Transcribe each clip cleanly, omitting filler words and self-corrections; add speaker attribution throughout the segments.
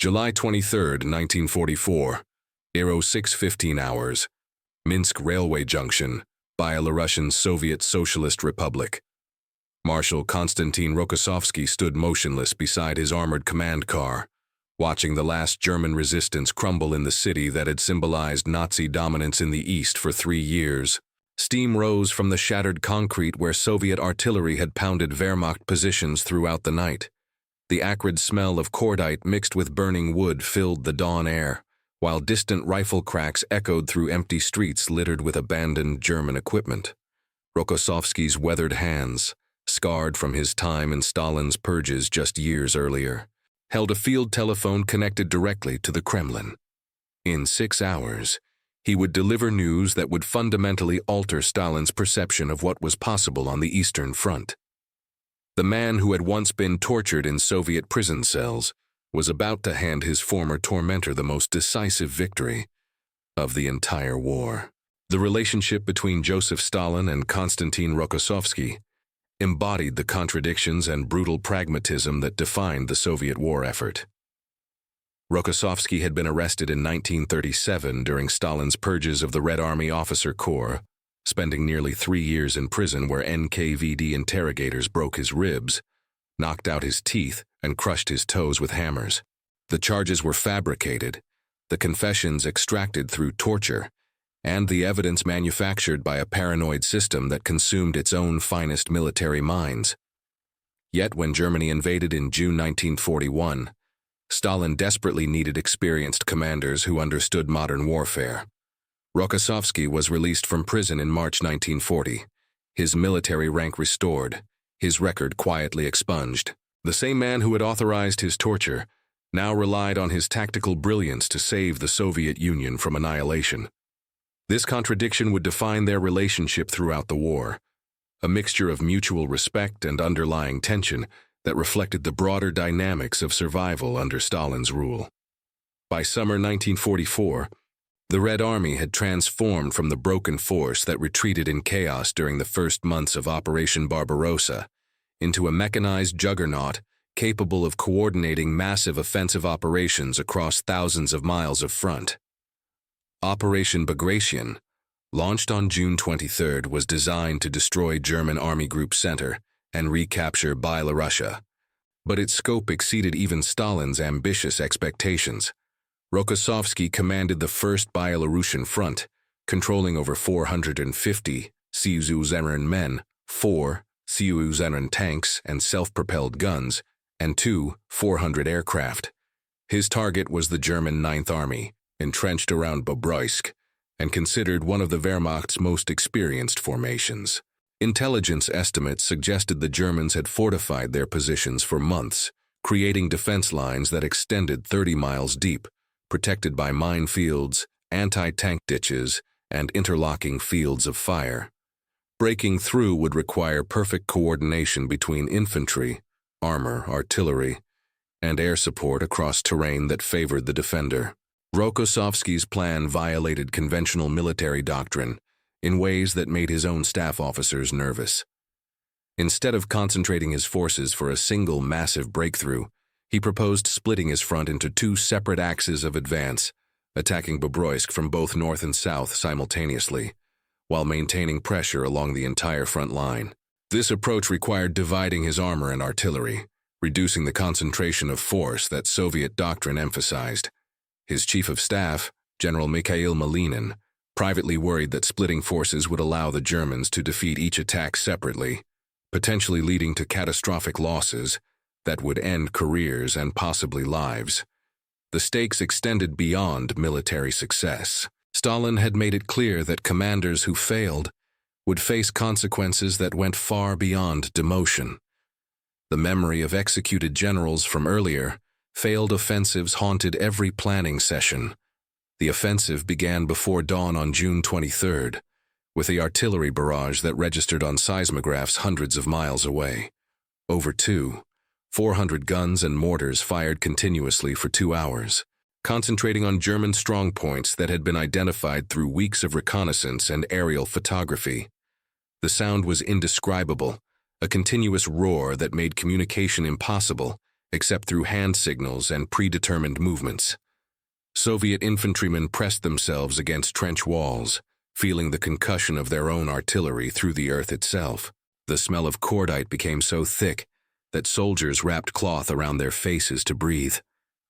Speaker 1: July 23, 1944, 06:15 hours, Minsk Railway Junction, Byelorussian Soviet Socialist Republic. Marshal Konstantin Rokossovsky stood motionless beside his armored command car, watching the last German resistance crumble in the city that had symbolized Nazi dominance in the East for 3 years. Steam rose from the shattered concrete where Soviet artillery had pounded Wehrmacht positions throughout the night. The acrid smell of cordite mixed with burning wood filled the dawn air, while distant rifle cracks echoed through empty streets littered with abandoned German equipment. Rokossovsky's weathered hands, scarred from his time in Stalin's purges just years earlier, held a field telephone connected directly to the Kremlin. In 6 hours, he would deliver news that would fundamentally alter Stalin's perception of what was possible on the Eastern Front. The man who had once been tortured in Soviet prison cells was about to hand his former tormentor the most decisive victory of the entire war. The relationship between Joseph Stalin and Konstantin Rokossovsky embodied the contradictions and brutal pragmatism that defined the Soviet war effort. Rokossovsky had been arrested in 1937 during Stalin's purges of the Red Army Officer Corps, spending nearly 3 years in prison where NKVD interrogators broke his ribs, knocked out his teeth, and crushed his toes with hammers. The charges were fabricated, the confessions extracted through torture, and the evidence manufactured by a paranoid system that consumed its own finest military minds. Yet when Germany invaded in June 1941, Stalin desperately needed experienced commanders who understood modern warfare. Rokossovsky was released from prison in March 1940, his military rank restored, his record quietly expunged. The same man who had authorized his torture now relied on his tactical brilliance to save the Soviet Union from annihilation. This contradiction would define their relationship throughout the war, a mixture of mutual respect and underlying tension that reflected the broader dynamics of survival under Stalin's rule. By summer 1944, the Red Army had transformed from the broken force that retreated in chaos during the first months of Operation Barbarossa into a mechanized juggernaut capable of coordinating massive offensive operations across thousands of miles of front. Operation Bagration, launched on June 23, was designed to destroy German Army Group Center and recapture Byelorussia, but its scope exceeded even Stalin's ambitious expectations. Rokossovsky commanded the 1st Byelorussian Front, controlling over 450 Siu-Zeren men, 4 Siu-Zeren tanks and self-propelled guns, and 2 400 aircraft. His target was the German 9th Army, entrenched around Bobroisk, and considered one of the Wehrmacht's most experienced formations. Intelligence estimates suggested the Germans had fortified their positions for months, creating defense lines that extended 30 miles deep, protected by minefields, anti-tank ditches, and interlocking fields of fire. Breaking through would require perfect coordination between infantry, armor, artillery, and air support across terrain that favored the defender. Rokossovsky's plan violated conventional military doctrine in ways that made his own staff officers nervous. Instead of concentrating his forces for a single massive breakthrough, he proposed splitting his front into 2 separate axes of advance, attacking Bobroisk from both north and south simultaneously, while maintaining pressure along the entire front line. This approach required dividing his armor and artillery, reducing the concentration of force that Soviet doctrine emphasized. His chief of staff, General Mikhail Malinin, privately worried that splitting forces would allow the Germans to defeat each attack separately, potentially leading to catastrophic losses that would end careers and possibly lives. The stakes extended beyond military success. Stalin had made it clear that commanders who failed would face consequences that went far beyond demotion. The memory of executed generals from earlier failed offensives haunted every planning session. The offensive began before dawn on June 23, with the artillery barrage that registered on seismographs hundreds of miles away. Over 400 guns and mortars fired continuously for 2 hours, concentrating on German strongpoints that had been identified through weeks of reconnaissance and aerial photography. The sound was indescribable, a continuous roar that made communication impossible except through hand signals and predetermined movements. Soviet infantrymen pressed themselves against trench walls, feeling the concussion of their own artillery through the earth itself. The smell of cordite became so thick that soldiers wrapped cloth around their faces to breathe.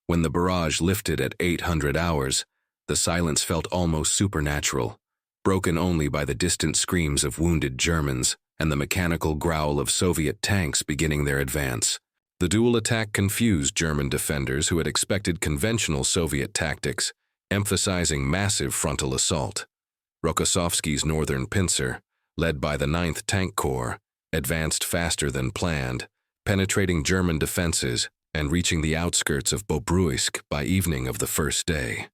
Speaker 1: When the barrage lifted at 800 hours, the silence felt almost supernatural, broken only by the distant screams of wounded Germans and the mechanical growl of Soviet tanks beginning their advance. The dual attack confused German defenders who had expected conventional Soviet tactics, emphasizing massive frontal assault. Rokossovsky's northern pincer, led by the 9th Tank Corps, advanced faster than planned, penetrating German defenses and reaching the outskirts of Bobruisk by evening of the first day.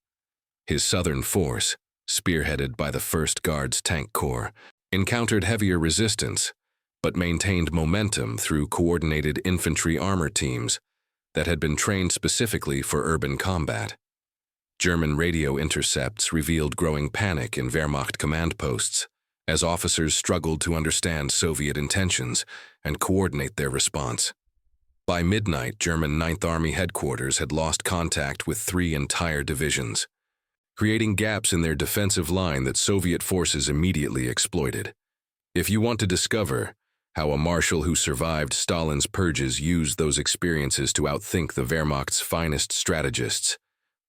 Speaker 1: His southern force, spearheaded by the 1st Guards Tank Corps, encountered heavier resistance, but maintained momentum through coordinated infantry armor teams that had been trained specifically for urban combat. German radio intercepts revealed growing panic in Wehrmacht command posts as officers struggled to understand Soviet intentions and coordinate their response. By midnight, German 9th Army headquarters had lost contact with 3 entire divisions, creating gaps in their defensive line that Soviet forces immediately exploited. If you want to discover how a marshal who survived Stalin's purges used those experiences to outthink the Wehrmacht's finest strategists,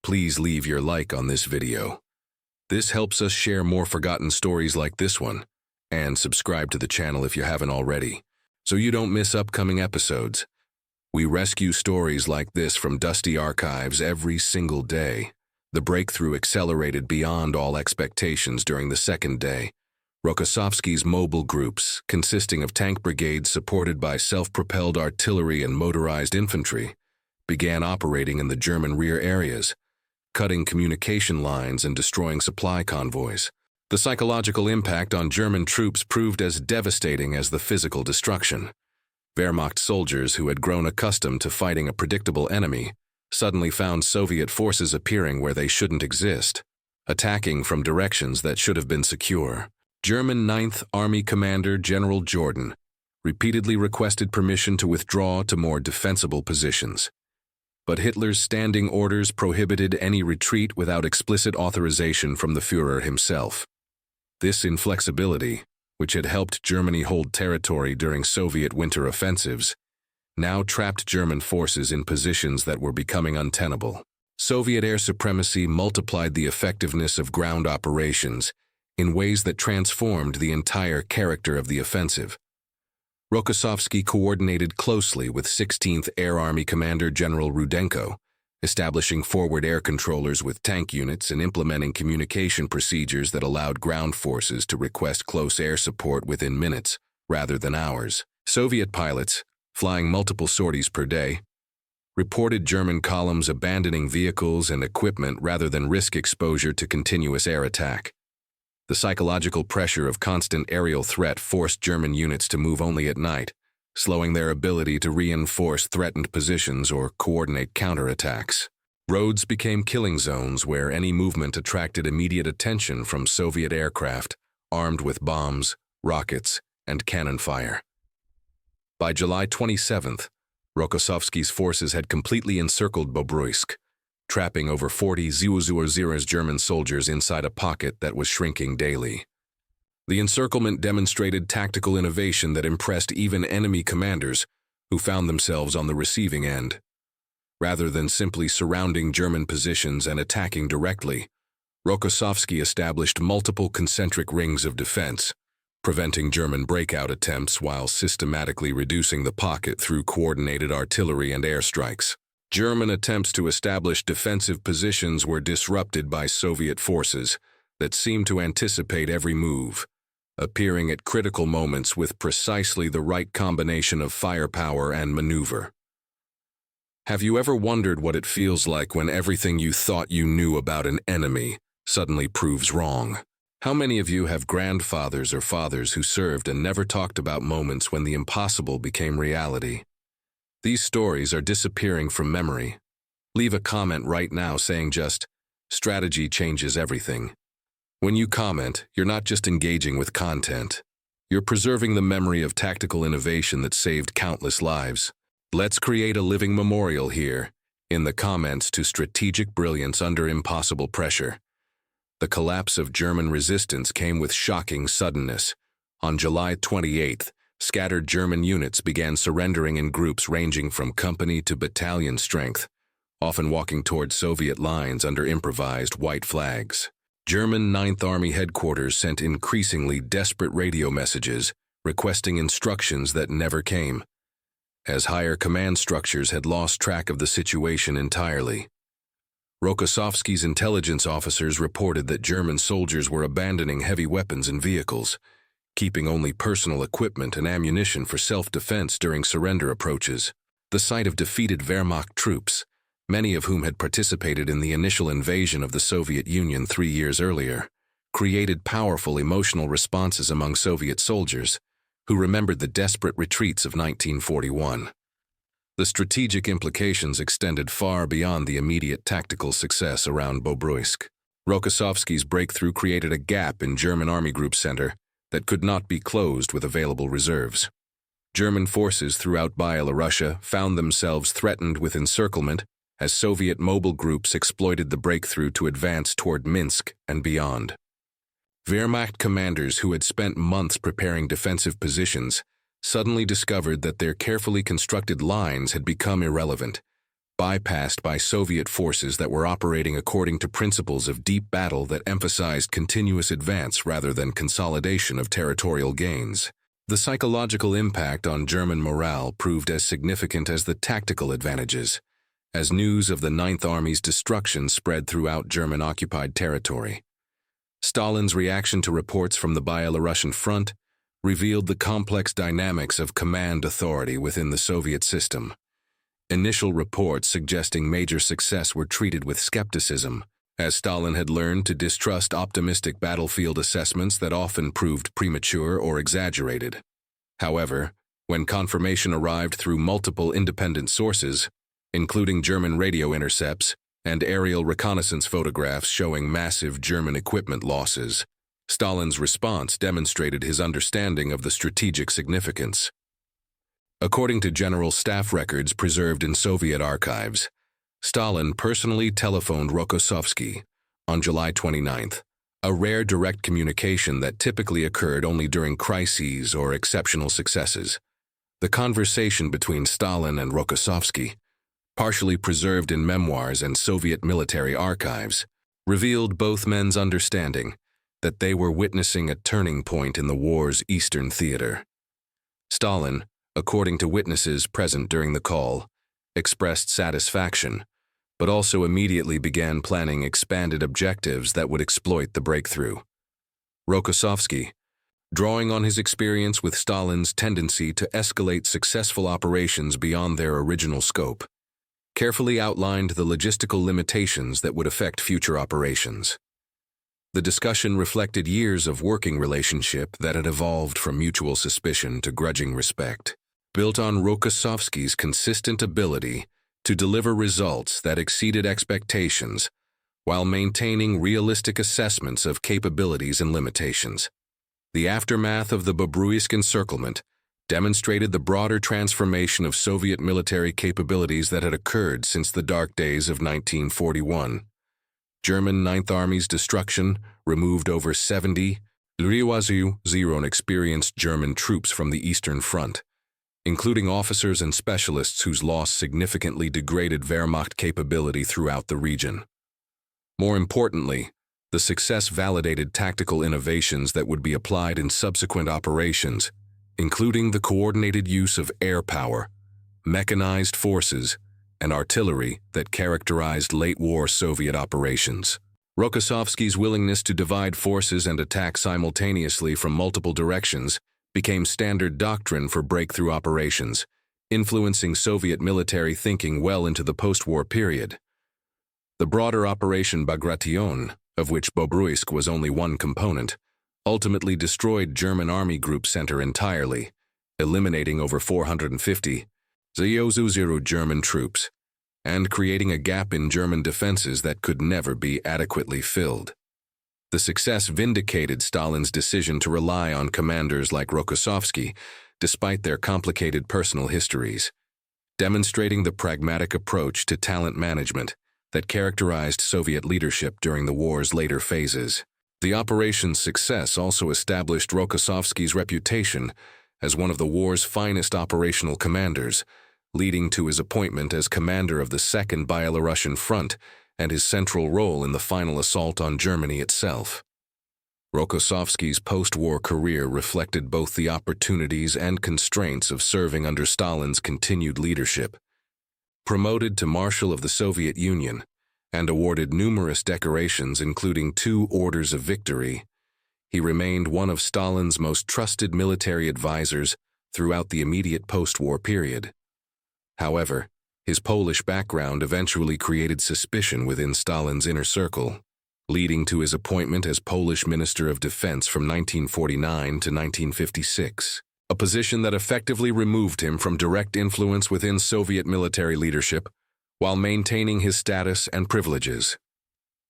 Speaker 1: please leave your like on this video. This helps us share more forgotten stories like this one, and subscribe to the channel if you haven't already, so you don't miss upcoming episodes. We rescue stories like this from dusty archives every single day. The breakthrough accelerated beyond all expectations during the second day. Rokossovsky's mobile groups, consisting of tank brigades supported by self-propelled artillery and motorized infantry, began operating in the German rear areas, cutting communication lines and destroying supply convoys. The psychological impact on German troops proved as devastating as the physical destruction. Wehrmacht soldiers who had grown accustomed to fighting a predictable enemy suddenly found Soviet forces appearing where they shouldn't exist, attacking from directions that should have been secure. German 9th Army Commander General Jordan repeatedly requested permission to withdraw to more defensible positions. But Hitler's standing orders prohibited any retreat without explicit authorization from the Führer himself. This inflexibility, which had helped Germany hold territory during Soviet winter offensives, now trapped German forces in positions that were becoming untenable. Soviet air supremacy multiplied the effectiveness of ground operations in ways that transformed the entire character of the offensive. Rokossovsky coordinated closely with 16th Air Army Commander General Rudenko, establishing forward air controllers with tank units and implementing communication procedures that allowed ground forces to request close air support within minutes rather than hours. Soviet pilots, flying multiple sorties per day, reported German columns abandoning vehicles and equipment rather than risk exposure to continuous air attack. The psychological pressure of constant aerial threat forced German units to move only at night, slowing their ability to reinforce threatened positions or coordinate counterattacks. Roads became killing zones where any movement attracted immediate attention from Soviet aircraft, armed with bombs, rockets, and cannon fire. By July 27th, Rokossovsky's forces had completely encircled Bobruisk, trapping over 40 Zuzur's German soldiers inside a pocket that was shrinking daily. The encirclement demonstrated tactical innovation that impressed even enemy commanders who found themselves on the receiving end. Rather than simply surrounding German positions and attacking directly, Rokossovsky established multiple concentric rings of defense, preventing German breakout attempts while systematically reducing the pocket through coordinated artillery and airstrikes. German attempts to establish defensive positions were disrupted by Soviet forces that seemed to anticipate every move, appearing at critical moments with precisely the right combination of firepower and maneuver. Have you ever wondered what it feels like when everything you thought you knew about an enemy suddenly proves wrong? How many of you have grandfathers or fathers who served and never talked about moments when the impossible became reality? These stories are disappearing from memory. Leave a comment right now saying just, "Strategy changes everything." When you comment, you're not just engaging with content. You're preserving the memory of tactical innovation that saved countless lives. Let's create a living memorial here, in the comments to strategic brilliance under impossible pressure. The collapse of German resistance came with shocking suddenness. On July 28th, scattered German units began surrendering in groups ranging from company to battalion strength, often walking toward Soviet lines under improvised white flags. German Ninth Army headquarters sent increasingly desperate radio messages, requesting instructions that never came, as higher command structures had lost track of the situation entirely. Rokossovsky's intelligence officers reported that German soldiers were abandoning heavy weapons and vehicles, keeping only personal equipment and ammunition for self-defense during surrender approaches. The sight of defeated Wehrmacht troops, many of whom had participated in the initial invasion of the Soviet Union 3 years earlier, created powerful emotional responses among Soviet soldiers, who remembered the desperate retreats of 1941. The strategic implications extended far beyond the immediate tactical success around Bobruisk. Rokossovsky's breakthrough created a gap in German Army Group Center that could not be closed with available reserves. German forces throughout Byelorussia found themselves threatened with encirclement as Soviet mobile groups exploited the breakthrough to advance toward Minsk and beyond. Wehrmacht commanders who had spent months preparing defensive positions suddenly discovered that their carefully constructed lines had become irrelevant, bypassed by Soviet forces that were operating according to principles of deep battle that emphasized continuous advance rather than consolidation of territorial gains. The psychological impact on German morale proved as significant as the tactical advantages, as news of the Ninth Army's destruction spread throughout German-occupied territory. Stalin's reaction to reports from the Byelorussian front revealed the complex dynamics of command authority within the Soviet system. Initial reports suggesting major success were treated with skepticism, as Stalin had learned to distrust optimistic battlefield assessments that often proved premature or exaggerated. However, when confirmation arrived through multiple independent sources, including German radio intercepts and aerial reconnaissance photographs showing massive German equipment losses, Stalin's response demonstrated his understanding of the strategic significance. According to General Staff records preserved in Soviet archives, Stalin personally telephoned Rokossovsky on July 29th, a rare direct communication that typically occurred only during crises or exceptional successes. The conversation between Stalin and Rokossovsky, partially preserved in memoirs and Soviet military archives, revealed both men's understanding that they were witnessing a turning point in the war's Eastern theater. Stalin, according to witnesses present during the call, expressed satisfaction, but also immediately began planning expanded objectives that would exploit the breakthrough. Rokossovsky, drawing on his experience with Stalin's tendency to escalate successful operations beyond their original scope, carefully outlined the logistical limitations that would affect future operations. The discussion reflected years of working relationship that had evolved from mutual suspicion to grudging respect, built on Rokossovsky's consistent ability to deliver results that exceeded expectations while maintaining realistic assessments of capabilities and limitations. The aftermath of the Bobruisk encirclement demonstrated the broader transformation of Soviet military capabilities that had occurred since the dark days of 1941. German Ninth Army's destruction removed over 70 experienced German troops from the Eastern Front, including officers and specialists whose loss significantly degraded Wehrmacht capability throughout the region. More importantly, the success validated tactical innovations that would be applied in subsequent operations, including the coordinated use of air power, mechanized forces, and artillery that characterized late-war Soviet operations. Rokossovsky's willingness to divide forces and attack simultaneously from multiple directions became standard doctrine for breakthrough operations, influencing Soviet military thinking well into the post-war period. The broader Operation Bagration, of which Bobruisk was only one component, ultimately destroyed German Army Group Center entirely, eliminating over 450 German troops, and creating a gap in German defenses that could never be adequately filled. The success vindicated Stalin's decision to rely on commanders like Rokossovsky, despite their complicated personal histories. demonstrating the pragmatic approach to talent management that characterized Soviet leadership during the war's later phases. The operation's success also established Rokossovsky's reputation as one of the war's finest operational commanders, leading to his appointment as commander of the Second Byelorussian Front and his central role in the final assault on Germany itself. Rokossovsky's post-war career reflected both the opportunities and constraints of serving under Stalin's continued leadership. Promoted to Marshal of the Soviet Union and awarded numerous decorations including 2 Orders of Victory, he remained one of Stalin's most trusted military advisors throughout the immediate post-war period. However, his Polish background eventually created suspicion within Stalin's inner circle, leading to his appointment as Polish Minister of Defense from 1949 to 1956, a position that effectively removed him from direct influence within Soviet military leadership while maintaining his status and privileges.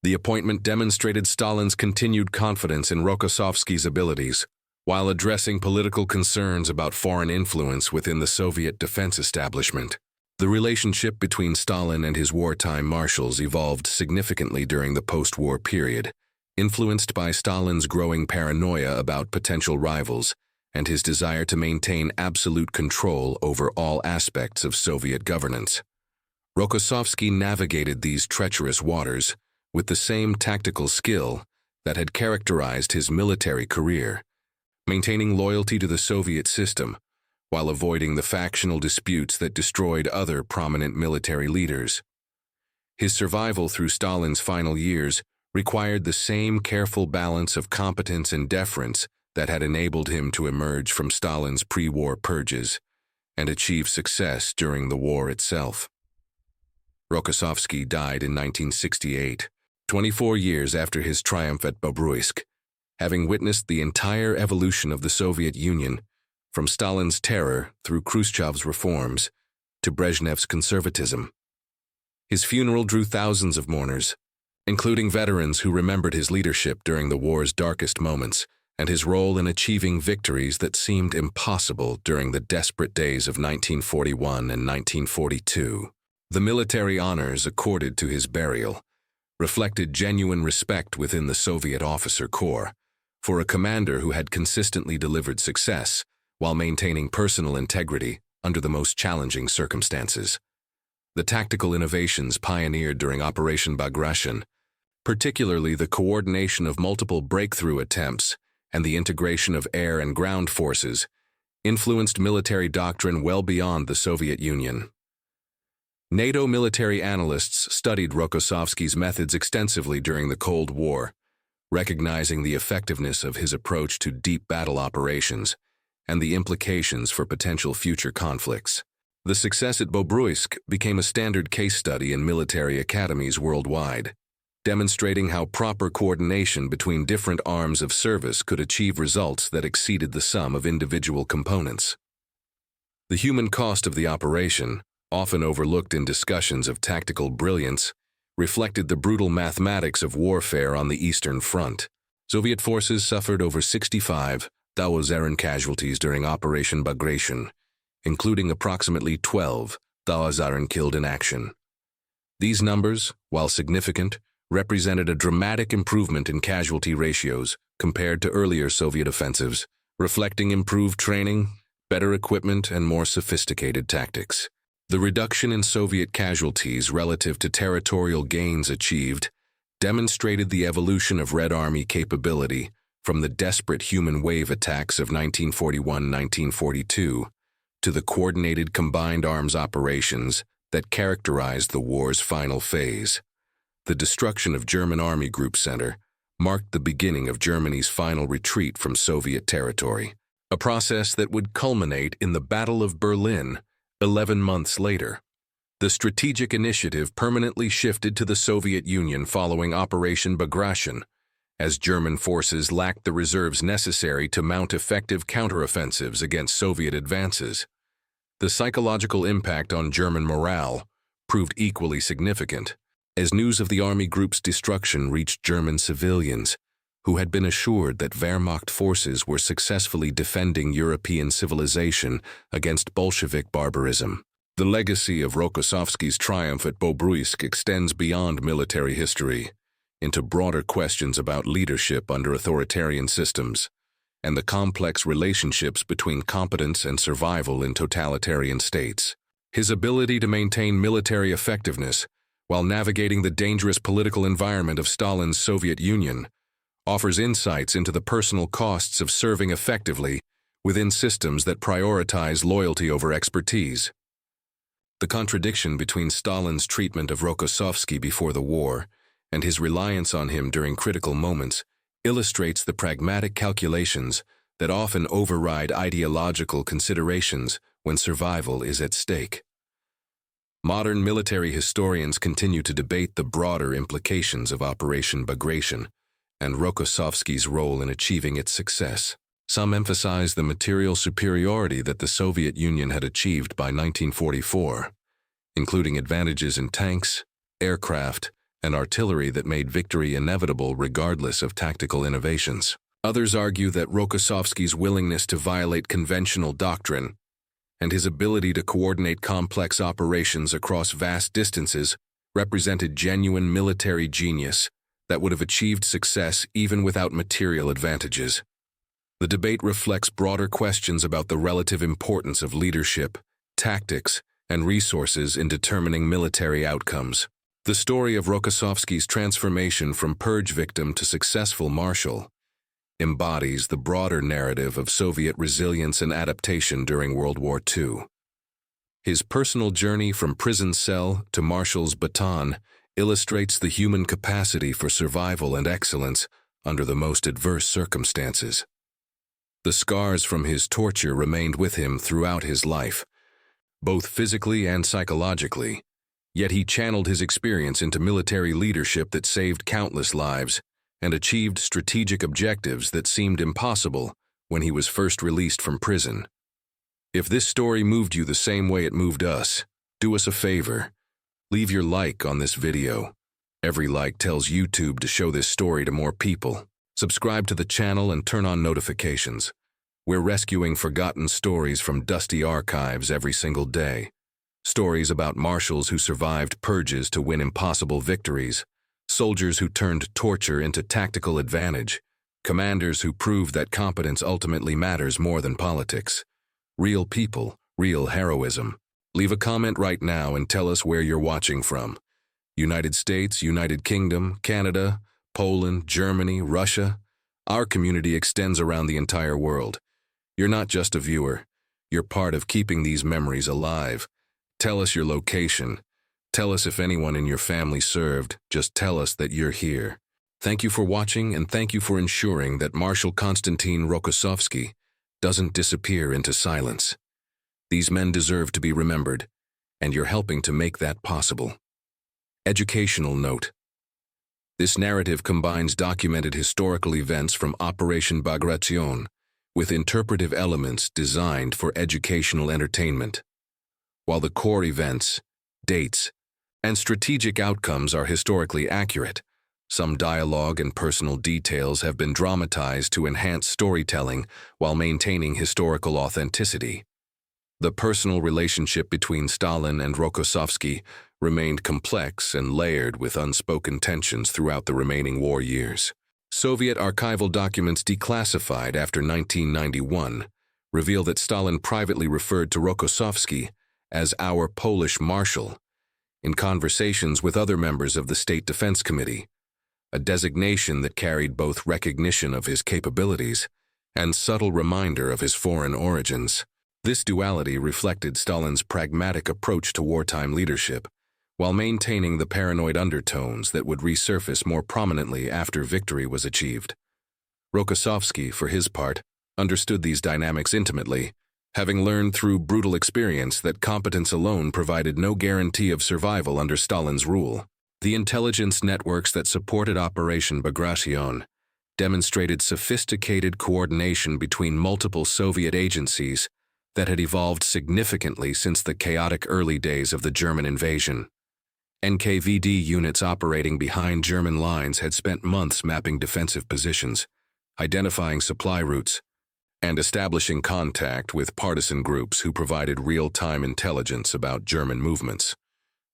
Speaker 1: The appointment demonstrated Stalin's continued confidence in Rokossovsky's abilities, while addressing political concerns about foreign influence within the Soviet defense establishment. The relationship between Stalin and his wartime marshals evolved significantly during the post-war period, influenced by Stalin's growing paranoia about potential rivals and his desire to maintain absolute control over all aspects of Soviet governance. Rokossovsky navigated these treacherous waters with the same tactical skill that had characterized his military career, maintaining loyalty to the Soviet system while avoiding the factional disputes that destroyed other prominent military leaders. His survival through Stalin's final years required the same careful balance of competence and deference that had enabled him to emerge from Stalin's pre-war purges and achieve success during the war itself. Rokossovsky died in 1968, 24 years after his triumph at Bobruisk, having witnessed the entire evolution of the Soviet Union, from Stalin's terror through Khrushchev's reforms to Brezhnev's conservatism. His funeral drew thousands of mourners, including veterans who remembered his leadership during the war's darkest moments and his role in achieving victories that seemed impossible during the desperate days of 1941 and 1942. The military honors accorded to his burial reflected genuine respect within the Soviet officer corps for a commander who had consistently delivered success while maintaining personal integrity under the most challenging circumstances. The tactical innovations pioneered during Operation Bagration, particularly the coordination of multiple breakthrough attempts and the integration of air and ground forces, influenced military doctrine well beyond the Soviet Union. NATO military analysts studied Rokossovsky's methods extensively during the Cold War, recognizing the effectiveness of his approach to deep battle operations and the implications for potential future conflicts. The success at Bobruisk became a standard case study in military academies worldwide, demonstrating how proper coordination between different arms of service could achieve results that exceeded the sum of individual components. The human cost of the operation, often overlooked in discussions of tactical brilliance, reflected the brutal mathematics of warfare on the Eastern Front. Soviet forces suffered over 65,000 casualties during Operation Bagration, including approximately 12,000 killed in action. These numbers, while significant, represented a dramatic improvement in casualty ratios compared to earlier Soviet offensives, reflecting improved training, better equipment, and more sophisticated tactics. The reduction in Soviet casualties relative to territorial gains achieved demonstrated the evolution of Red Army capability from the desperate human wave attacks of 1941-1942 to the coordinated combined arms operations that characterized the war's final phase. The destruction of German Army Group Center marked the beginning of Germany's final retreat from Soviet territory, a process that would culminate in the Battle of Berlin 11 months later. The strategic initiative permanently shifted to the Soviet Union following Operation Bagration, as German forces lacked the reserves necessary to mount effective counteroffensives against Soviet advances. The psychological impact on German morale proved equally significant, as news of the army group's destruction reached German civilians, who had been assured that Wehrmacht forces were successfully defending European civilization against Bolshevik barbarism. The legacy of Rokossovsky's triumph at Bobruisk extends beyond military history into broader questions about leadership under authoritarian systems and the complex relationships between competence and survival in totalitarian states. His ability to maintain military effectiveness while navigating the dangerous political environment of Stalin's Soviet Union offers insights into the personal costs of serving effectively within systems that prioritize loyalty over expertise. The contradiction between Stalin's treatment of Rokossovsky before the war and his reliance on him during critical moments illustrates the pragmatic calculations that often override ideological considerations when survival is at stake. Modern military historians continue to debate the broader implications of Operation Bagration and Rokossovsky's role in achieving its success. Some emphasize the material superiority that the Soviet Union had achieved by 1944, including advantages in tanks, aircraft, and artillery that made victory inevitable regardless of tactical innovations. Others argue that Rokossovsky's willingness to violate conventional doctrine and his ability to coordinate complex operations across vast distances represented genuine military genius that would have achieved success even without material advantages. The debate reflects broader questions about the relative importance of leadership, tactics, and resources in determining military outcomes. The story of Rokossovsky's transformation from purge victim to successful marshal embodies the broader narrative of Soviet resilience and adaptation during World War II. His personal journey from prison cell to marshal's baton illustrates the human capacity for survival and excellence under the most adverse circumstances. The scars from his torture remained with him throughout his life, both physically and psychologically, yet he channeled his experience into military leadership that saved countless lives and achieved strategic objectives that seemed impossible when he was first released from prison. If this story moved you the same way it moved us, do us a favor. Leave your like on this video. Every like tells YouTube to show this story to more people. Subscribe to the channel and turn on notifications. We're rescuing forgotten stories from dusty archives every single day. Stories about marshals who survived purges to win impossible victories, soldiers who turned torture into tactical advantage, commanders who proved that competence ultimately matters more than politics. Real people, real heroism. Leave a comment right now and tell us where you're watching from. United States, United Kingdom, Canada, Poland, Germany, Russia. Our community extends around the entire world. You're not just a viewer. You're part of keeping these memories alive. Tell us your location. Tell us if anyone in your family served. Just tell us that you're here. Thank you for watching, and thank you for ensuring that Marshal Konstantin Rokossovsky doesn't disappear into silence. These men deserve to be remembered, and you're helping to make that possible. Educational note. This narrative combines documented historical events from Operation Bagration with interpretive elements designed for educational entertainment. While the core events, dates, and strategic outcomes are historically accurate, some dialogue and personal details have been dramatized to enhance storytelling while maintaining historical authenticity. The personal relationship between Stalin and Rokossovsky remained complex and layered with unspoken tensions throughout the remaining war years. Soviet archival documents declassified after 1991 reveal that Stalin privately referred to Rokossovsky as our Polish Marshal in conversations with other members of the State Defense Committee, a designation that carried both recognition of his capabilities and subtle reminder of his foreign origins. This duality reflected Stalin's pragmatic approach to wartime leadership, while maintaining the paranoid undertones that would resurface more prominently after victory was achieved. Rokossovsky, for his part, understood these dynamics intimately, having learned through brutal experience that competence alone provided no guarantee of survival under Stalin's rule. The intelligence networks that supported Operation Bagration demonstrated sophisticated coordination between multiple Soviet agencies that had evolved significantly since the chaotic early days of the German invasion. NKVD units operating behind German lines had spent months mapping defensive positions, identifying supply routes, and establishing contact with partisan groups who provided real-time intelligence about German movements.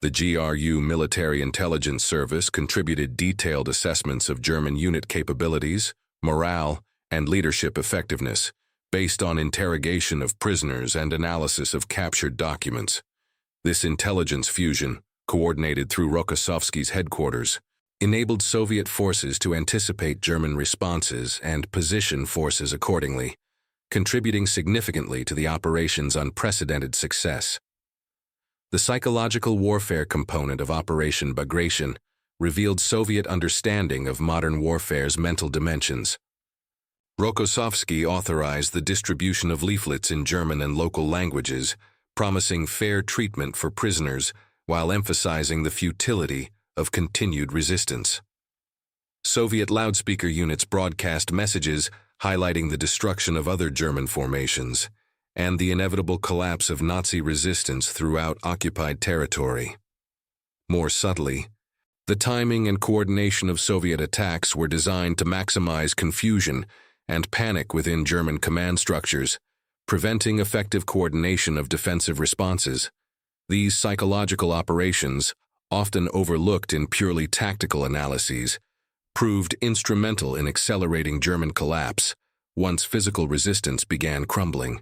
Speaker 1: The GRU Military Intelligence Service contributed detailed assessments of German unit capabilities, morale, and leadership effectiveness, based on interrogation of prisoners and analysis of captured documents. This intelligence fusion, coordinated through Rokossovsky's headquarters, enabled Soviet forces to anticipate German responses and position forces accordingly, contributing significantly to the operation's unprecedented success. The psychological warfare component of Operation Bagration revealed Soviet understanding of modern warfare's mental dimensions. Rokossovsky authorized the distribution of leaflets in German and local languages, promising fair treatment for prisoners while emphasizing the futility of continued resistance. Soviet loudspeaker units broadcast messages highlighting the destruction of other German formations and the inevitable collapse of Nazi resistance throughout occupied territory. More subtly, the timing and coordination of Soviet attacks were designed to maximize confusion and panic within German command structures, preventing effective coordination of defensive responses. These psychological operations, often overlooked in purely tactical analyses, proved instrumental in accelerating German collapse once physical resistance began crumbling.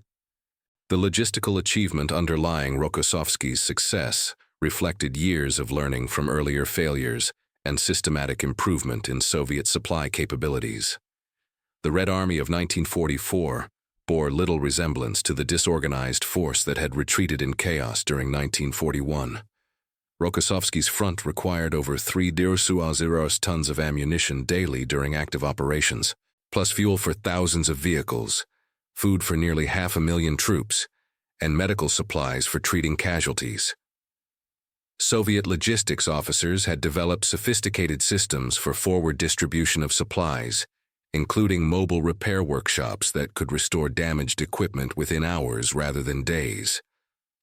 Speaker 1: The logistical achievement underlying Rokossovsky's success reflected years of learning from earlier failures and systematic improvement in Soviet supply capabilities. The Red Army of 1944 bore little resemblance to the disorganized force that had retreated in chaos during 1941. Rokossovsky's front required over 3,000 tons of ammunition daily during active operations, plus fuel for thousands of vehicles, food for nearly 500,000 troops, and medical supplies for treating casualties. Soviet logistics officers had developed sophisticated systems for forward distribution of supplies, including mobile repair workshops that could restore damaged equipment within hours rather than days.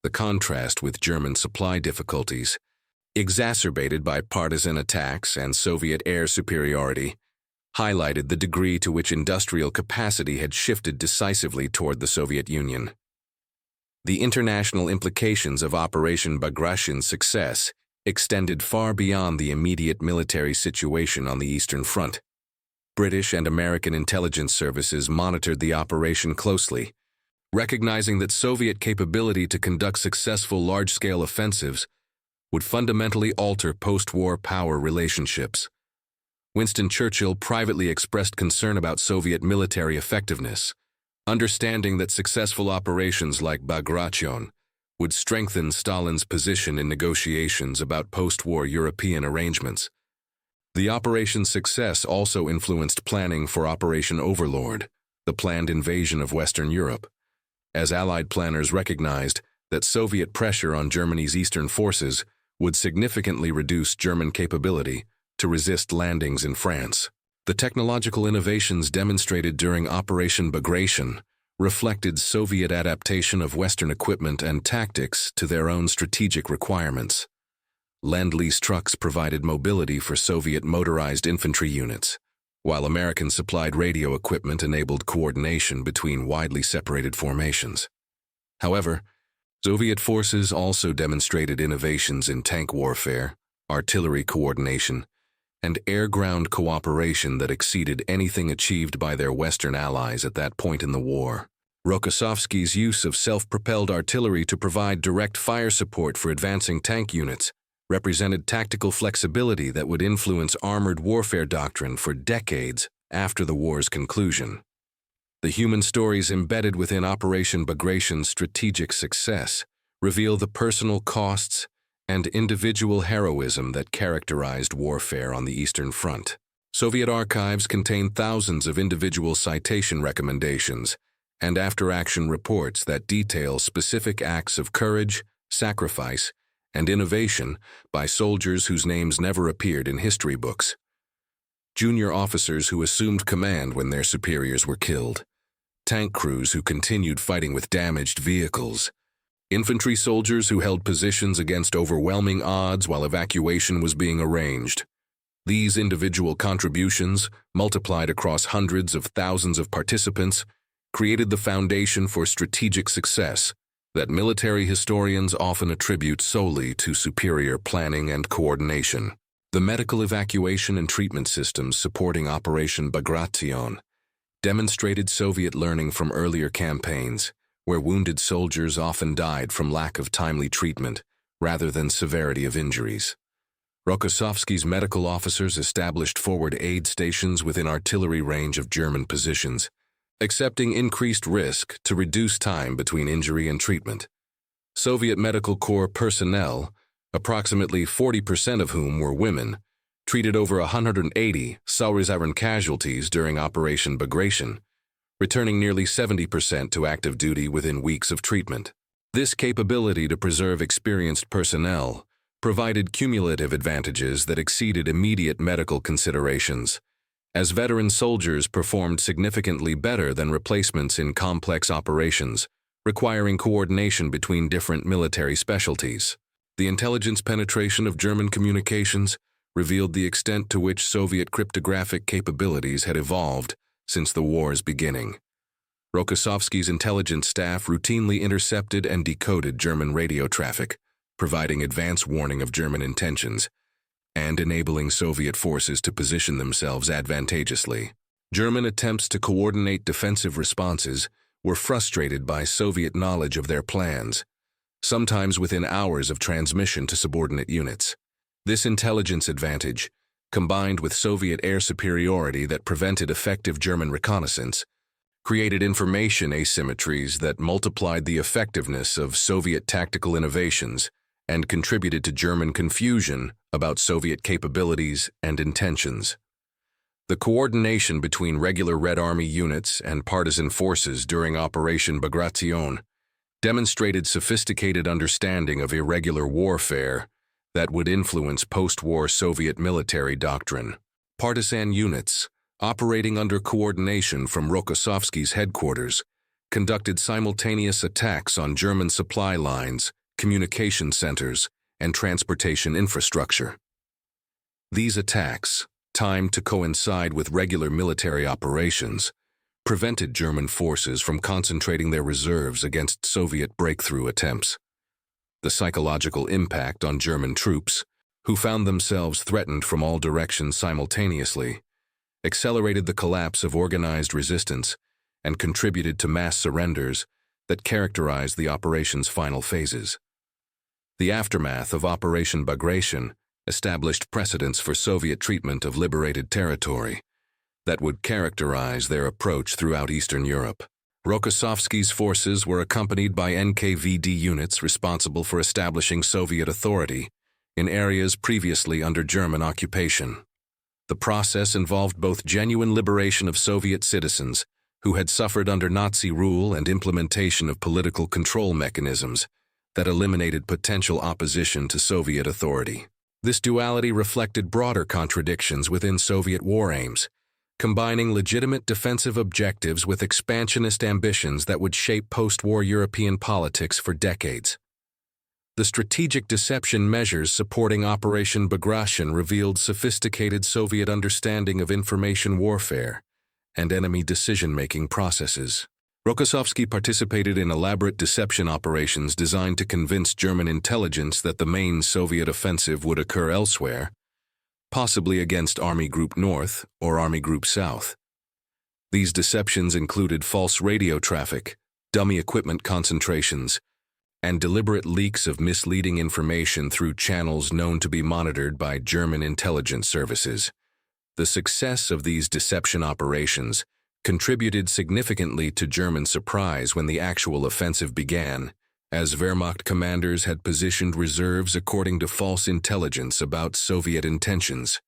Speaker 1: The contrast with German supply difficulties, exacerbated by partisan attacks and Soviet air superiority, highlighted the degree to which industrial capacity had shifted decisively toward the Soviet Union. The international implications of Operation Bagration's success extended far beyond the immediate military situation on the Eastern Front. British and American intelligence services monitored the operation closely, recognizing that Soviet capability to conduct successful large-scale offensives would fundamentally alter post-war power relationships. Winston Churchill privately expressed concern about Soviet military effectiveness, understanding that successful operations like Bagration would strengthen Stalin's position in negotiations about post-war European arrangements. The operation's success also influenced planning for Operation Overlord, the planned invasion of Western Europe, as Allied planners recognized that Soviet pressure on Germany's eastern forces would significantly reduce German capability to resist landings in France. The technological innovations demonstrated during Operation Bagration reflected Soviet adaptation of Western equipment and tactics to their own strategic requirements. Lend-Lease trucks provided mobility for Soviet motorized infantry units, while American-supplied radio equipment enabled coordination between widely separated formations. However, Soviet forces also demonstrated innovations in tank warfare, artillery coordination, and air-ground cooperation that exceeded anything achieved by their Western allies at that point in the war. Rokossovsky's use of self-propelled artillery to provide direct fire support for advancing tank units represented tactical flexibility that would influence armored warfare doctrine for decades after the war's conclusion. The human stories embedded within Operation Bagration's strategic success reveal the personal costs and individual heroism that characterized warfare on the Eastern Front. Soviet archives contain thousands of individual citation recommendations and after-action reports that detail specific acts of courage, sacrifice, and innovation by soldiers whose names never appeared in history books. Junior officers who assumed command when their superiors were killed, tank crews who continued fighting with damaged vehicles, infantry soldiers who held positions against overwhelming odds while evacuation was being arranged. These individual contributions, multiplied across hundreds of thousands of participants, created the foundation for strategic success that military historians often attribute solely to superior planning and coordination. The medical evacuation and treatment systems supporting Operation Bagration demonstrated Soviet learning from earlier campaigns, where wounded soldiers often died from lack of timely treatment rather than severity of injuries. Rokossovsky's medical officers established forward aid stations within artillery range of German positions, accepting increased risk to reduce time between injury and treatment. Soviet Medical Corps personnel, approximately 40% of whom were women, treated over 180 Salzaren casualties during Operation Bagration, returning nearly 70% to active duty within weeks of treatment. This capability to preserve experienced personnel provided cumulative advantages that exceeded immediate medical considerations, as veteran soldiers performed significantly better than replacements in complex operations, requiring coordination between different military specialties. The intelligence penetration of German communications revealed the extent to which Soviet cryptographic capabilities had evolved since the war's beginning. Rokossovsky's intelligence staff routinely intercepted and decoded German radio traffic, providing advance warning of German intentions and enabling Soviet forces to position themselves advantageously. German attempts to coordinate defensive responses were frustrated by Soviet knowledge of their plans, sometimes within hours of transmission to subordinate units. This intelligence advantage, combined with Soviet air superiority that prevented effective German reconnaissance, created information asymmetries that multiplied the effectiveness of Soviet tactical innovations and contributed to German confusion about Soviet capabilities and intentions. The coordination between regular Red Army units and partisan forces during Operation Bagration demonstrated sophisticated understanding of irregular warfare that would influence post-war Soviet military doctrine. Partisan units, operating under coordination from Rokossovsky's headquarters, conducted simultaneous attacks on German supply lines, communication centers, and transportation infrastructure. These attacks, timed to coincide with regular military operations, prevented German forces from concentrating their reserves against Soviet breakthrough attempts. The psychological impact on German troops, who found themselves threatened from all directions simultaneously, accelerated the collapse of organized resistance and contributed to mass surrenders that characterized the operation's final phases. The aftermath of Operation Bagration established precedents for Soviet treatment of liberated territory that would characterize their approach throughout Eastern Europe. Rokossovsky's forces were accompanied by NKVD units responsible for establishing Soviet authority in areas previously under German occupation. The process involved both genuine liberation of Soviet citizens who had suffered under Nazi rule and implementation of political control mechanisms that eliminated potential opposition to Soviet authority. This duality reflected broader contradictions within Soviet war aims, combining legitimate defensive objectives with expansionist ambitions that would shape post-war European politics for decades. The strategic deception measures supporting Operation Bagration revealed sophisticated Soviet understanding of information warfare and enemy decision-making processes. Rokossovsky participated in elaborate deception operations designed to convince German intelligence that the main Soviet offensive would occur elsewhere, possibly against Army Group North or Army Group South. These deceptions included false radio traffic, dummy equipment concentrations, and deliberate leaks of misleading information through channels known to be monitored by German intelligence services. The success of these deception operations contributed significantly to German surprise when the actual offensive began, as Wehrmacht commanders had positioned reserves according to false intelligence about Soviet intentions.